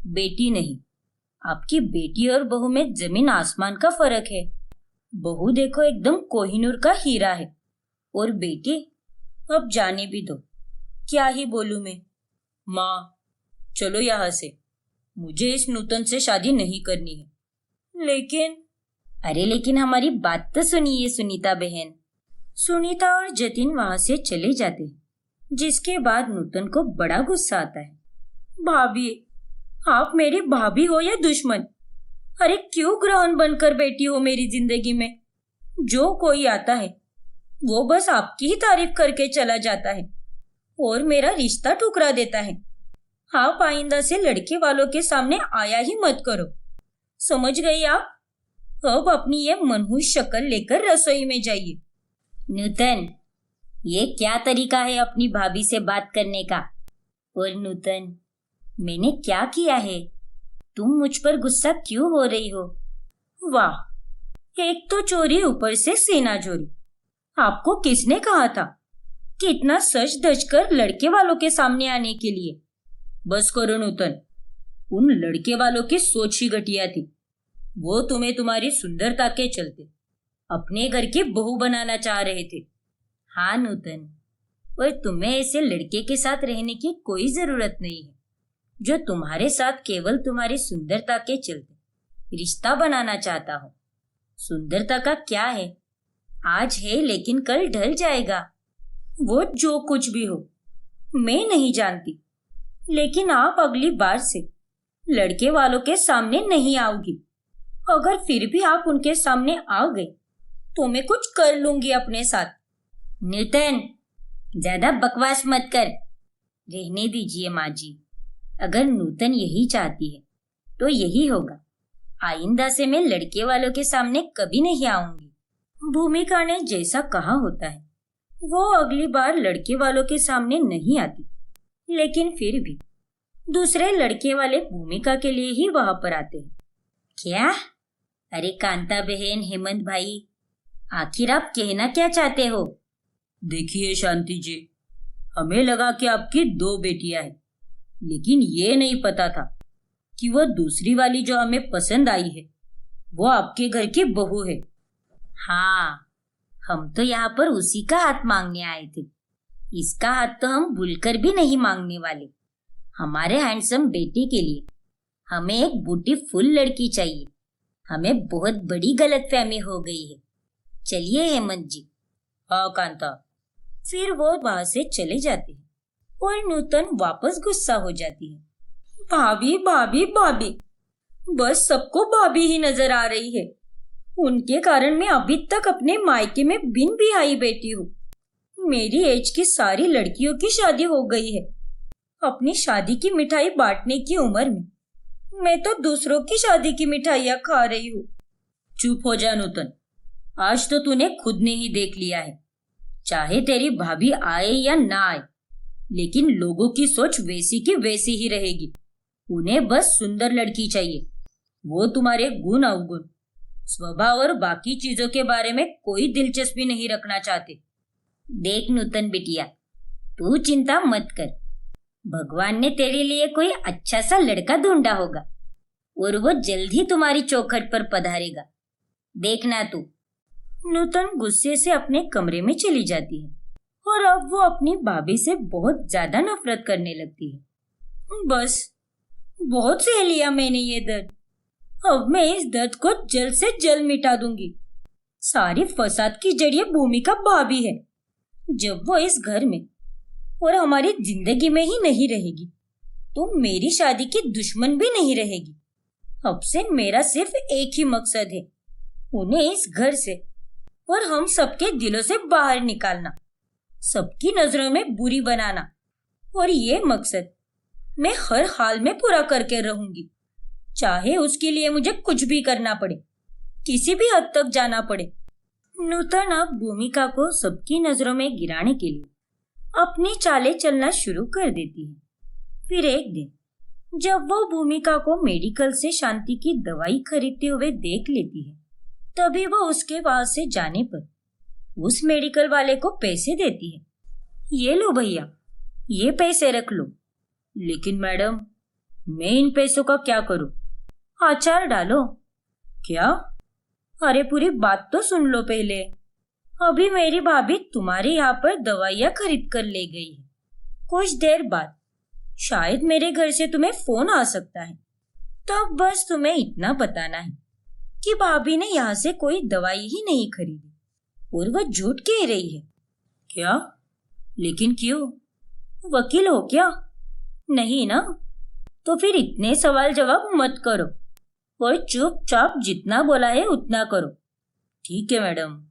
बेटी नहीं। आपकी बेटी और बहू में जमीन आसमान का फर्क है। बहू देखो एकदम कोहिनूर का हीरा है, और बेटी, अब जाने भी दो, क्या ही बोलूं मैं। माँ, चलो यहाँ से, मुझे इस नूतन से शादी नहीं करनी है। लेकिन, अरे लेकिन हमारी बात तो सुनिए सुनीता बहन। सुनीता और जतिन वहां से चले जाते हैं, जिसके बाद नूतन को बड़ा गुस्सा आता है। भाभी, आप मेरी भाभी हो या दुश्मन? अरे क्यों ग्रहण बनकर बैठी हो मेरी जिंदगी में? जो कोई आता है वो बस आपकी ही तारीफ करके चला जाता है और मेरा रिश्ता ठुकरा देता है। आप आइंदा से लड़के वालों के सामने आया ही मत करो, समझ गई आप? अब अपनी ये मनहूस शक्ल लेकर रसोई में जाइए। नूतन, ये क्या तरीका है अपनी भाभी से बात करने का? और नूतन, मैंने क्या किया है? तुम मुझ पर गुस्सा क्यों हो रही हो? वाह, एक तो चोरी, ऊपर से सीना चोरी। आपको किसने कहा था कि इतना सच धज कर लड़के वालों के सामने आने के लिए? बस करो नूतन, उन लड़के वालों की सोच ही घटिया थी। वो तुम्हें तुम्हारी सुंदरता के चलते अपने घर की बहू बनाना चाह रहे थे। हाँ नूतन, और तुम्हें ऐसे लड़के के साथ रहने की कोई जरूरत नहीं है, जो तुम्हारे साथ केवल तुम्हारी सुंदरता के चलते रिश्ता बनाना चाहता हो। सुंदरता का क्या है, आज है लेकिन कल ढल जाएगा। वो जो कुछ भी हो, मैं नहीं जानती, लेकिन आप अगली बार से लड़के वालों के सामने नहीं आओगी। अगर फिर भी आप उनके सामने आ गए तो मैं कुछ कर लूंगी अपने साथ। नूतन, ज्यादा बकवास मत कर, रहने दीजिए माँ जी। अगर नूतन यही चाहती है तो यही होगा। आइंदा से मैं लड़के वालों के सामने कभी नहीं आऊंगी। भूमिका ने जैसा कहा होता है, वो अगली बार लड़के वालों के सामने नहीं आती, लेकिन फिर भी दूसरे लड़के वाले भूमिका के लिए ही वहां पर आते हैं। क्या? अरे कांता बहन, हेमंत भाई, आखिर आप कहना क्या चाहते हो? देखिए शांति जी, हमें लगा कि आपकी 2 बेटियां हैं, लेकिन ये नहीं पता था कि वो दूसरी वाली जो हमें पसंद आई है वो आपके घर की बहू है। हाँ, हम तो यहाँ पर उसी का हाथ मांगने आए थे। इसका हाथ तो हम भूलकर भी नहीं मांगने वाले। हमारे हैंडसम बेटे के लिए हमें एक ब्यूटीफुल लड़की चाहिए। हमें बहुत बड़ी गलतफहमी हो गई है। चलिए हेमंत जी। हाँ कांता। फिर वो वहां से चले जाते हैं और नूतन वापस गुस्सा हो जाती है। भाभी भाभी भाभी, बस सबको भाभी ही नजर आ रही है। उनके कारण मैं अभी तक अपने मायके में बिन बिहाई बैठी हूँ। मेरी एज की सारी लड़कियों की शादी हो गई है। अपनी शादी की मिठाई बांटने की उम्र में मैं तो दूसरों की शादी की मिठाइयाँ खा रही हूँ। चुप हो जा नूतन, आज तो तूने खुद ने ही देख लिया है। चाहे तेरी भाभी आए या ना आए, लेकिन लोगों की सोच वैसी की वैसी ही रहेगी। उन्हें बस सुंदर लड़की चाहिए। वो तुम्हारे गुण अवगुण, स्वभाव और बाकी चीजों के बारे में कोई दिलचस्पी नहीं रखना चाहते। देख नूतन बिटिया, तू चिंता मत कर। भगवान ने तेरे लिए कोई अच्छा सा लड़का ढूंढा होगा और वो जल्द ही तुम्हारी चौखट पर पधारेगा। देखना तू। नूतन गुस्से से अपने कमरे में चली जाती है और अब वो अपनी भाभी से बहुत ज्यादा नफरत करने लगती है। बस बहुत सह लिया मैंने ये दर्द। अब मैं इस दर्द को जल्द से जल्द मिटा दूंगी। सारी फसाद की जड़ ये भूमिका भाभी है। जब वो इस घर में और हमारी जिंदगी में ही नहीं रहेगी तो मेरी शादी की दुश्मन भी नहीं रहेगी। अब से मेरा सिर्फ एक ही मकसद है, उन्हें इस घर से और हम सबके दिलों से बाहर निकालना, सबकी नजरों में बुरी बनाना। और ये मकसद मैं हर हाल में पूरा करके रहूंगी, चाहे उसके लिए मुझे कुछ भी करना पड़े, किसी भी हद तक जाना पड़े। नूतन अब भूमिका को सबकी नजरों में गिराने के लिए अपनी चालें चलना शुरू कर देती है। फिर एक दिन जब वो भूमिका को मेडिकल से शांति की दवाई खरीदते हुए देख लेती है, तभी वो उसके वहां से जाने पर उस मेडिकल वाले को पैसे देती है। ये लो भैया, ये पैसे रख लो। लेकिन मैडम, मैं इन पैसों का क्या करूं? अचार डालो। क्या? अरे पूरी बात तो सुन लो पहले। अभी मेरी भाभी तुम्हारे यहाँ पर दवाइयाँ खरीद कर ले गई है। कुछ देर बाद शायद मेरे घर से तुम्हें फोन आ सकता है। तब बस तुम्हें इतना बताना है कि भाभी ने यहाँ से कोई दवाई ही नहीं खरीदी और वह झूठ कह रही है। क्या? लेकिन क्यों? वकील हो क्या? नहीं ना? तो फिर इतने सवाल जवाब मत करो और चुपचाप जितना बोला है उतना करो। ठीक है मैडम।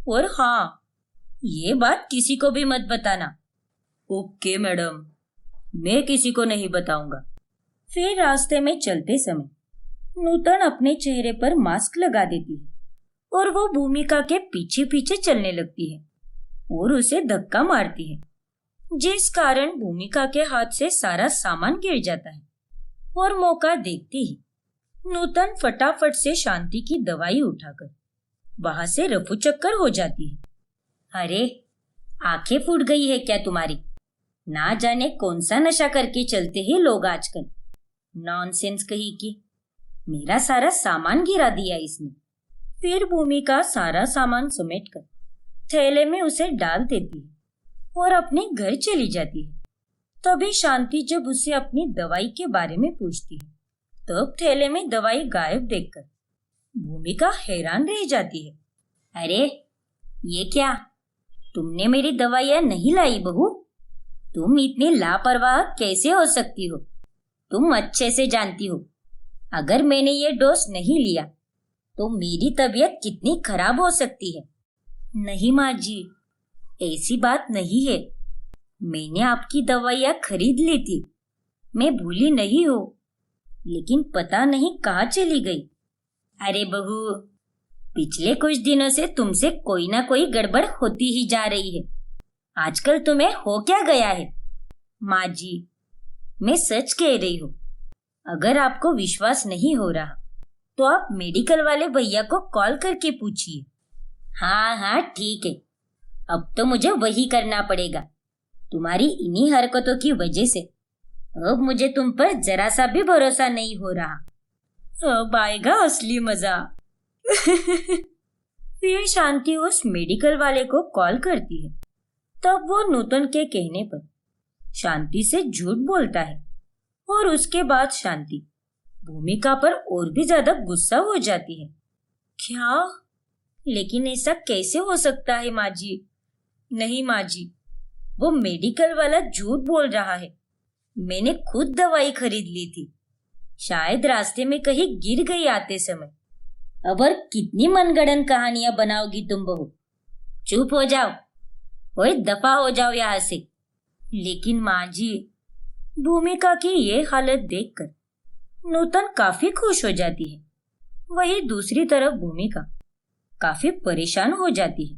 और हाँ, ये बात किसी को भी मत बताना। ओके मैडम, मैं किसी को नहीं बताऊंगा। फिर रास्ते में चलते समय नूतन अपने चेहरे पर मास्क लगा देती है और वो भूमिका के पीछे पीछे चलने लगती है और उसे धक्का मारती है, जिस कारण भूमिका के हाथ से सारा सामान गिर जाता है। और मौका देखते ही नूतन फटाफट से शांति की दवाई उठाकर वहां से रफू चक्कर हो जाती है। अरे, आंखें फूट गई है क्या तुम्हारी? ना जाने कौन सा नशा करके चलते हैं लोग आजकल। नॉनसेंस कही की। मेरा सारा सामान गिरा दिया इसने। फिर भूमिका सारा सामान समेटकर थैले में उसे डाल देती है और अपने घर चली जाती है। तभी शांति जब उसे अपनी दवाई के बारे में पूछती है, तब थैले में दवाई गायब देखकर भूमिका हैरान रह जाती है। अरे, ये क्या? तुमने मेरी दवाइयाँ नहीं लाई बहू? तुम इतनी लापरवाह कैसे हो सकती हो? तुम अच्छे से जानती हो, अगर मैंने ये डोज नहीं लिया तो मेरी तबीयत कितनी खराब हो सकती है। नहीं माँ जी, ऐसी बात नहीं है। मैंने आपकी दवाइयाँ खरीद ली थी, मैं भूली नहीं हूँ, लेकिन पता नहीं कहाँ चली गई। अरे बहू, पिछले कुछ दिनों से तुमसे कोई ना कोई गड़बड़ होती ही जा रही है। आजकल तुम्हें हो क्या गया है? माँ जी, मैं सच कह रही हूँ। अगर आपको विश्वास नहीं हो रहा तो आप मेडिकल वाले भैया को कॉल करके पूछिए। हाँ हाँ ठीक है, अब तो मुझे वही करना पड़ेगा। तुम्हारी इन्हीं हरकतों की वजह से अब मुझे तुम पर जरा सा भी भरोसा नहीं हो रहा। अब आएगा असली मजा। फिर शांति उस मेडिकल वाले को कॉल करती है। तब वो नूतन के कहने पर शांति से झूठ बोलता है और उसके बाद शांति भूमिका पर और भी ज्यादा गुस्सा हो जाती है। क्या? लेकिन ऐसा कैसे हो सकता है माँ जी? नहीं माँ जी, वो मेडिकल वाला झूठ बोल रहा है। मैंने खुद दवाई खरीद ली थी। शायद रास्ते में कहीं गिर गई आते समय। अब और कितनी मनगढ़ंत कहानियां बनाओगी तुम बहू? चुप हो जाओ, कोई दफा हो जाओ यहाँ से। लेकिन माँ जी, भूमिका की ये हालत देखकर नूतन काफी खुश हो जाती है। वही दूसरी तरफ भूमिका काफी परेशान हो जाती है।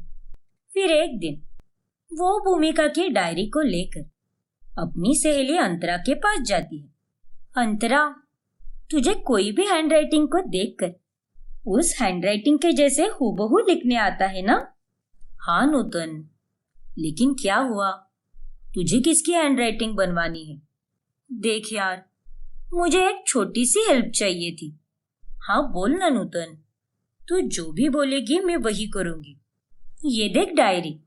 फिर एक दिन वो भूमिका की डायरी को लेकर अपनी सहेली अंतरा के पास जाती है। अंतरा, तुझे कोई भी हैंडराइटिंग को देखकर उस हैंडराइटिंग के जैसे हूबहू लिखने आता है ना? हाँ नूतन, लेकिन क्या हुआ? तुझे किसकी हैंडराइटिंग बनवानी है? देख यार, मुझे एक छोटी सी हेल्प चाहिए थी। हाँ बोल ना नूतन, तू जो भी बोलेगी मैं वही करूंगी। ये देख डायरी,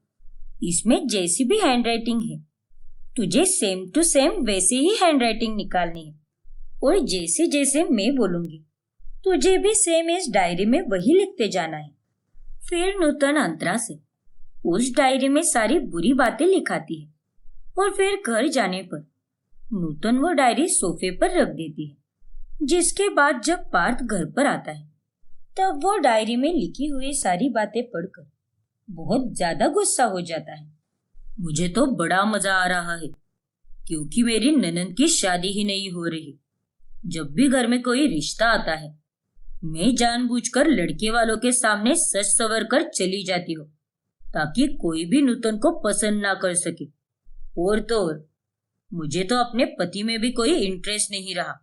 इसमें जैसी भी हैंडराइटिंग है तुझे सेम टू सेम वैसे ही हैंडराइटिंग निकालनी है और जैसे जैसे मैं बोलूंगी तुझे भी सेम इस डायरी में वही लिखते जाना है। फिर नूतन अंतरा से उस डायरी में सारी बुरी बातें लिखाती है और फिर घर जाने पर नूतन वो डायरी सोफे पर रख देती है। जिसके बाद जब पार्थ घर पर आता है तब वो डायरी में लिखी हुई सारी बातें पढ़कर बहुत ज्यादा गुस्सा हो जाता है। मुझे तो बड़ा मजा आ रहा है क्योंकि मेरी ननद की शादी ही नहीं हो रही। जब भी घर में कोई रिश्ता आता है मैं जानबूझकर लड़के वालों के सामने सच सवर कर चली जाती हूँ ताकि कोई भी नूतन को पसंद ना कर सके। और तो और मुझे तो अपने पति में भी कोई इंटरेस्ट नहीं रहा।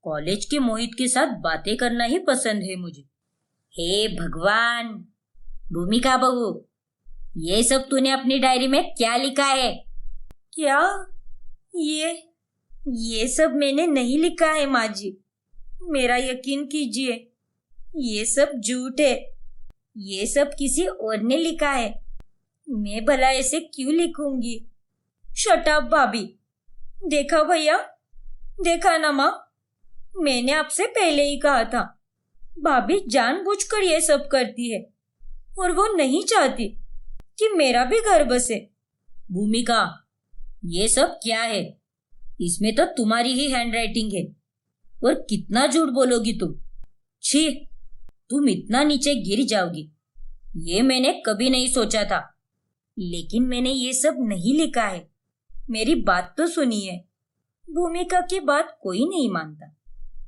कॉलेज के मोहित के साथ बातें करना ही पसंद है मुझे। हे भगवान, भूमिका बहू, ये सब तूने अपनी डायरी में क्या लिखा है? क्या? ये सब मैंने नहीं लिखा है माँ जी। मेरा यकीन कीजिए, ये सब झूठ है। ये सब किसी और ने लिखा है। मैं भला ऐसे क्यों लिखूंगी? शट अप भाभी। देखा भैया, देखा ना माँ, मैंने आपसे पहले ही कहा था भाभी जानबूझकर ये सब करती है और वो नहीं चाहती कि मेरा भी घर बसे। भूमिका, ये सब क्या है? इसमें तो तुम्हारी ही हैंडराइटिंग है और कितना झूठ बोलोगी तुम। छी, तुम इतना नीचे गिर जाओगी ये मैंने कभी नहीं सोचा था। लेकिन मैंने ये सब नहीं लिखा है। मेरी बात तो सुनिए। भूमिका की बात कोई नहीं मानता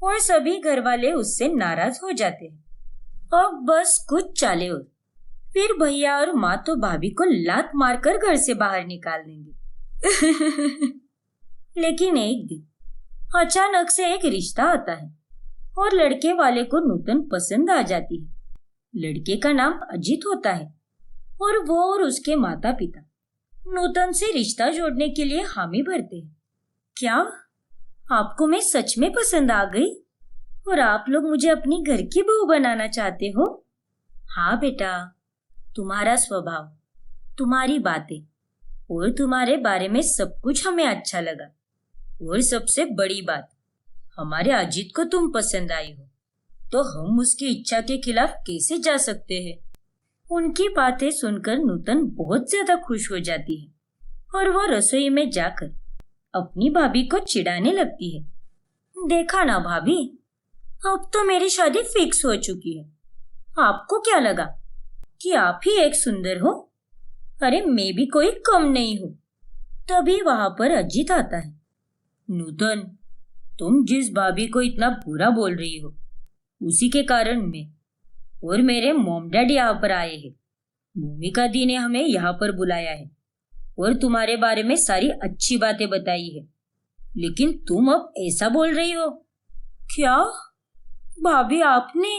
और सभी घर वाले उससे नाराज हो जाते हैं। अब बस कुछ चाले और फिर भैया और माँ तो भाभी को लात मारकर घर से बाहर निकाल देंगे। लेकिन एक दिन अचानक से एक रिश्ता आता है और लड़के वाले को नूतन पसंद आ जाती है। लड़के का नाम अजित होता है और वो और उसके माता पिता नूतन से रिश्ता जोड़ने के लिए हामी भरते हैं। क्या आपको मैं सच में पसंद आ गई और आप लोग मुझे अपनी घर की बहू बनाना चाहते हो? हाँ बेटा, तुम्हारा स्वभाव, तुम्हारी बातें और तुम्हारे बारे में सब कुछ हमें अच्छा लगा और सबसे बड़ी बात, हमारे अजीत को तुम पसंद आई हो तो हम उसकी इच्छा के खिलाफ कैसे जा सकते हैं। उनकी बातें सुनकर नूतन बहुत ज्यादा खुश हो जाती है और वो रसोई में जाकर अपनी भाभी को चिढ़ाने लगती है। देखा ना भाभी, अब तो मेरी शादी फिक्स हो चुकी है। आपको क्या लगा कि आप ही एक सुंदर हो? अरे मैं भी कोई कम नहीं हूँ। तभी वहां पर अजीत आता है। नूतन, तुम जिस भाभी को इतना बुरा बोल रही हो उसी के कारण मैं और मेरे मॉम डैड यहाँ पर आए हैं। भूमिका दी ने हमें यहाँ पर बुलाया है और तुम्हारे बारे में सारी अच्छी बातें बताई है, लेकिन तुम अब ऐसा बोल रही हो। क्या भाभी, आपने?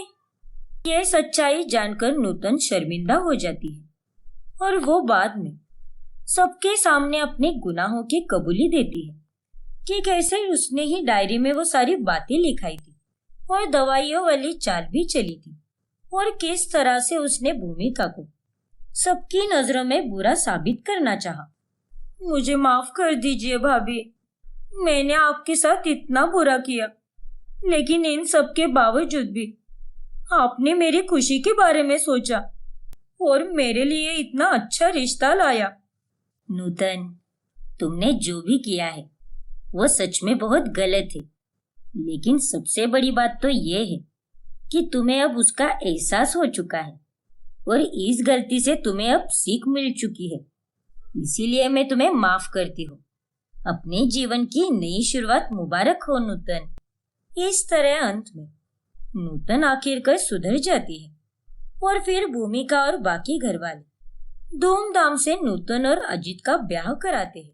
यह सच्चाई जानकर नूतन शर्मिंदा हो जाती है और वो बाद में सबके सामने अपने गुनाहों की कबूली देती है कि कैसे उसने ही डायरी में वो सारी बातें लिखाई थी और दवाइयों वाली चाल भी चली थी, और किस तरह से उसने भूमिका को सबकी नजरों में बुरा साबित करना चाहा। मुझे माफ कर दीजिए भाभी, मैंने आपके साथ इतना बुरा किया, लेकिन इन सब के बावजूद भी आपने मेरी खुशी के बारे में सोचा और मेरे लिए इतना अच्छा रिश्ता लाया। नूतन, तुमने जो भी किया है वो सच में बहुत गलत है, लेकिन सबसे बड़ी बात तो ये है कि तुम्हें अब उसका एहसास हो चुका है और इस गलती से तुम्हें अब सीख मिल चुकी है। इसीलिए मैं तुम्हें माफ करती हूँ। अपने जीवन की नई शुरुआत मुबारक हो नूतन। इस तरह अंत में नूतन आखिरकार सुधर जाती है और फिर भूमिका और बाकी घर वाले धूमधाम से नूतन और अजित का ब्याह कराते हैं।